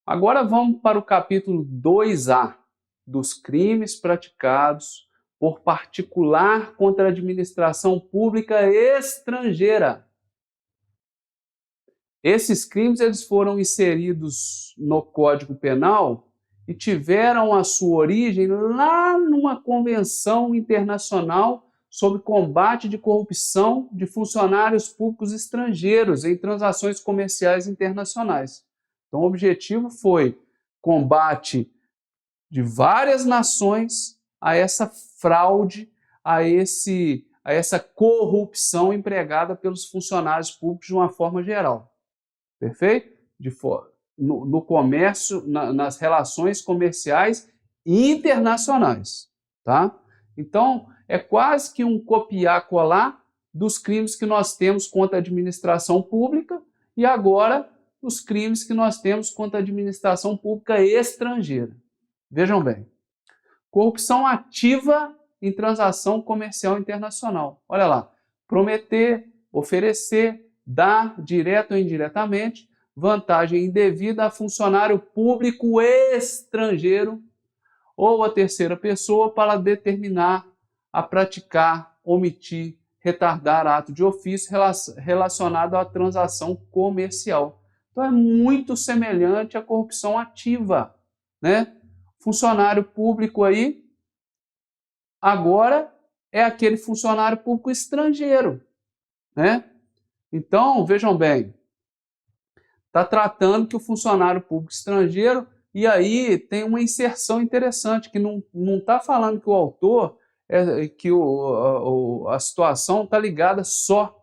Agora vamos para o capítulo 2A, dos crimes praticados por particular contra a administração pública estrangeira. Esses crimes eles foram inseridos no Código Penal e tiveram a sua origem lá numa convenção internacional sobre combate de corrupção de funcionários públicos estrangeiros em transações comerciais internacionais. Então, o objetivo foi combate de várias nações a essa fraude, a essa corrupção empregada pelos funcionários públicos de uma forma geral. Perfeito? No comércio, nas relações comerciais internacionais. Tá? Então, é quase que um copiar-colar dos crimes que nós temos contra a administração pública e agora os crimes que nós temos contra a administração pública estrangeira. Vejam bem, corrupção ativa em transação comercial internacional. Olha lá, prometer, oferecer, dar, direto ou indiretamente, vantagem indevida a funcionário público estrangeiro ou a terceira pessoa para determinar a praticar, omitir, retardar ato de ofício relacionado à transação comercial. Então é muito semelhante à corrupção ativa, né? Funcionário público aí, agora é aquele funcionário público estrangeiro, né? Então, vejam bem, está tratando que o funcionário público estrangeiro, e aí tem uma inserção interessante, que não está falando que o autor, que a situação está ligada só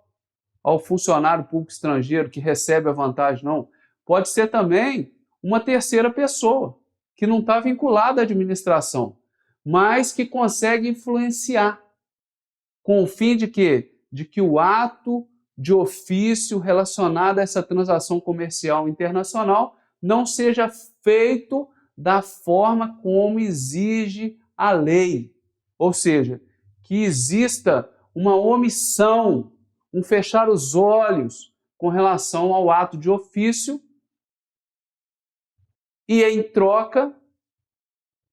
ao funcionário público estrangeiro que recebe a vantagem, não. Pode ser também uma terceira pessoa, que não está vinculada à administração, mas que consegue influenciar, com o fim de quê? De que o ato de ofício relacionado a essa transação comercial internacional não seja feito da forma como exige a lei. Ou seja, que exista uma omissão, um fechar os olhos com relação ao ato de ofício e, em troca,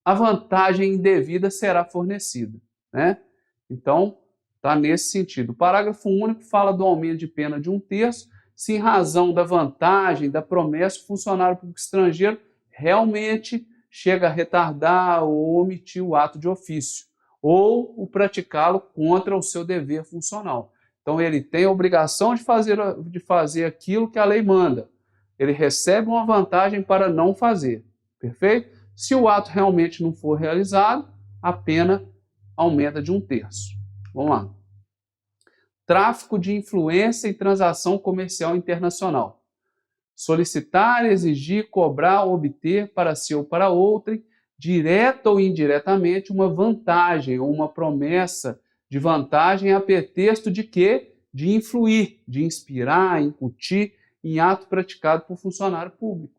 a vantagem indevida será fornecida, né? Então, está nesse sentido. O parágrafo único fala do aumento de pena de 1/3, se em razão da vantagem, da promessa, o funcionário público estrangeiro realmente chega a retardar ou omitir o ato de ofício, ou o praticá-lo contra o seu dever funcional. Então, ele tem a obrigação de fazer aquilo que a lei manda. Ele recebe uma vantagem para não fazer. Perfeito? Se o ato realmente não for realizado, a pena aumenta de 1/3. Vamos lá. Tráfico de influência e transação comercial internacional. Solicitar, exigir, cobrar, obter para si ou para outrem, direta ou indiretamente, uma vantagem ou uma promessa de vantagem a pretexto de quê? De influir, de inspirar, incutir em ato praticado por funcionário público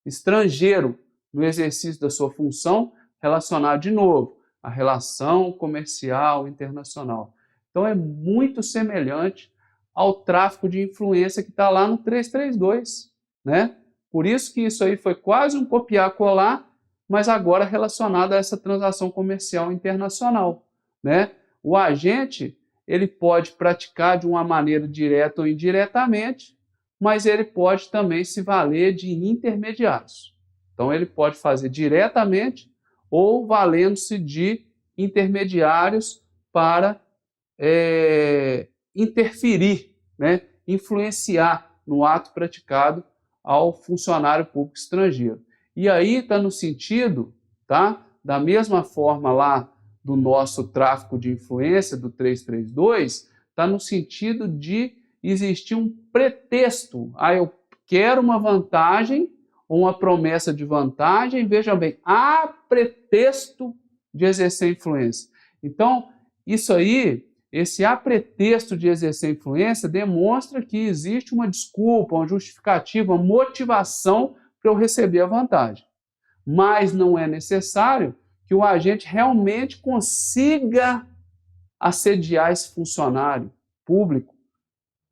estrangeiro no exercício da sua função, relacionado de novo à relação comercial internacional. Então é muito semelhante ao tráfico de influência que está lá no 332, né? Por isso que isso aí foi quase um copiar-colar, mas agora relacionado a essa transação comercial internacional, né? O agente, ele pode praticar de uma maneira direta ou indiretamente, mas ele pode também se valer de intermediários. Então, ele pode fazer diretamente ou valendo-se de intermediários para interferir, né, influenciar no ato praticado ao funcionário público estrangeiro. E aí está no sentido, tá, da mesma forma lá do nosso tráfico de influência, do 332, está no sentido de existir um pretexto. Eu quero uma vantagem, ou uma promessa de vantagem, veja bem, há pretexto de exercer influência. Então, isso aí, esse há pretexto de exercer influência, demonstra que existe uma desculpa, uma justificativa, uma motivação para eu receber a vantagem. Mas não é necessário que o agente realmente consiga assediar esse funcionário público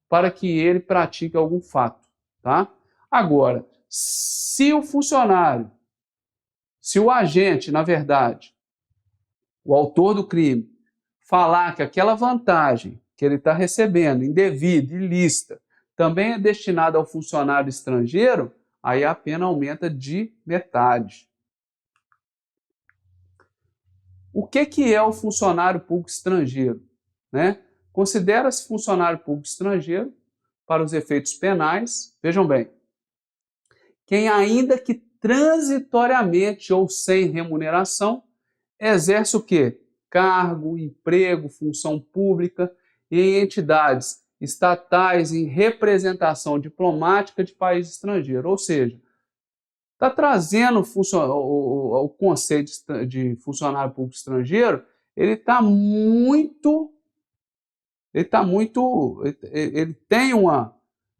para que ele pratique algum fato, tá? Agora, Se o funcionário, se o agente, na verdade, o autor do crime, falar que aquela vantagem que ele está recebendo, indevida, ilícita, também é destinada ao funcionário estrangeiro, aí a pena aumenta de metade. O que é o funcionário público estrangeiro? Né? Considera-se funcionário público estrangeiro, para os efeitos penais, vejam bem, quem ainda que transitoriamente ou sem remuneração, exerce o quê? Cargo, emprego, função pública em entidades estatais em representação diplomática de país estrangeiro. Ou seja, está trazendo o conceito de funcionário público estrangeiro, ele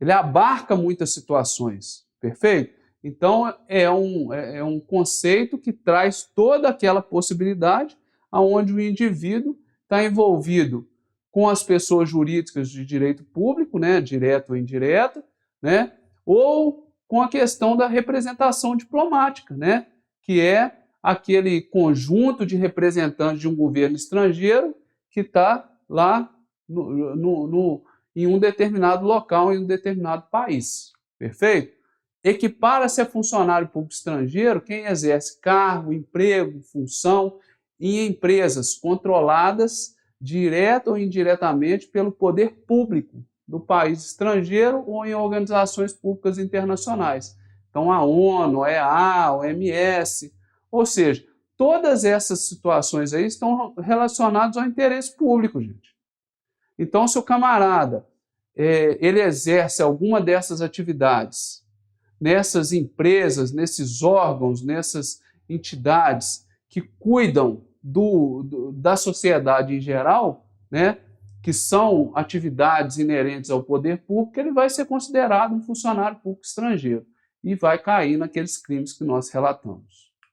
ele abarca muitas situações, perfeito? Então é um conceito que traz toda aquela possibilidade aonde o indivíduo está envolvido com as pessoas jurídicas de direito público, né, direto ou indireto, né, ou com a questão da representação diplomática, né, que é aquele conjunto de representantes de um governo estrangeiro que está lá em um determinado local, em um determinado país. Perfeito? Equipara-se a funcionário público estrangeiro quem exerce cargo, emprego, função em empresas controladas direta ou indiretamente pelo poder público do país estrangeiro ou em organizações públicas internacionais. Então, a ONU, a EA, a OMS, ou seja, todas essas situações aí estão relacionadas ao interesse público, gente. Então, se o camarada ele exerce alguma dessas atividades nessas empresas, nesses órgãos, nessas entidades que cuidam da sociedade em geral, né, que são atividades inerentes ao poder público, ele vai ser considerado um funcionário público estrangeiro e vai cair naqueles crimes que nós relatamos.